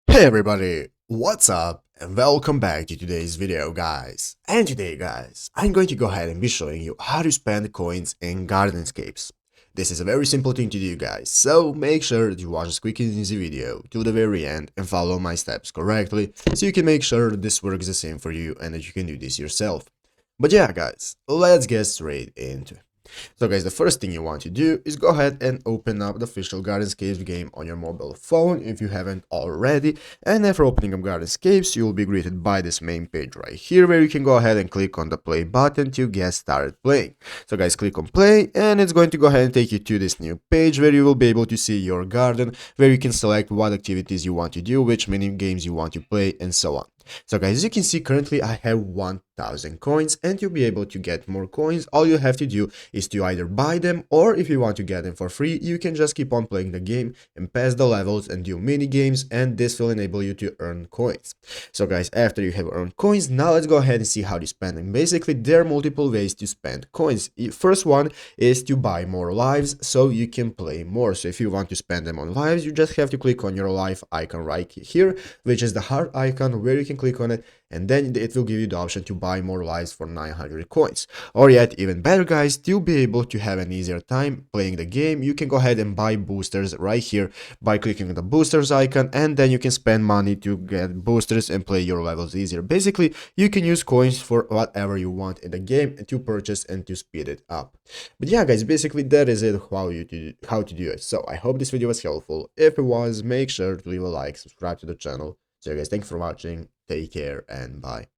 Hey everybody, what's up and welcome back to today's video guys. And today guys, I'm going to go ahead and be showing you how to spend coins in Gardenscapes. This is a very simple thing to do guys, so make sure that you watch this quick and easy video to the very end and follow my steps correctly so you can make sure this works the same for you and that you can do this yourself. But yeah guys, let's get straight into it. So guys, the first thing you want to do is go ahead and open up the official Gardenscapes game on your mobile phone if you haven't already. And after opening up Gardenscapes, you will be greeted by this main page right here where you can go ahead and click on the play button to get started playing. So guys, click on play and it's going to go ahead and take you to this new page where you will be able to see your garden, where you can select what activities you want to do, which mini games you want to play, and so on. So guys, as you can see, currently I have 1000 coins, and to be able to get more coins, all you have to do is to either buy them, or if you want to get them for free, you can just keep on playing the game and pass the levels and do mini games, and this will enable you to earn coins. So guys, after you have earned coins, now let's go ahead and see how to spend them. Basically, there are multiple ways to spend coins. First one is to buy more lives so you can play more. So if you want to spend them on lives, you just have to click on your life icon right here, which is the heart icon, where you can click on it, and then it will give you the option to buy more lives for 900 coins. Or yet even better guys, to be able to have an easier time playing the game, you can go ahead and buy boosters right here by clicking on the boosters icon, and then you can spend money to get boosters and play your levels easier. Basically, you can use coins for whatever you want in the game to purchase and to speed it up. But yeah guys, basically that is it how to do it. So I hope this video was helpful. If it was, make sure to leave a like, subscribe to the channel. So guys, thanks for watching, take care, and bye.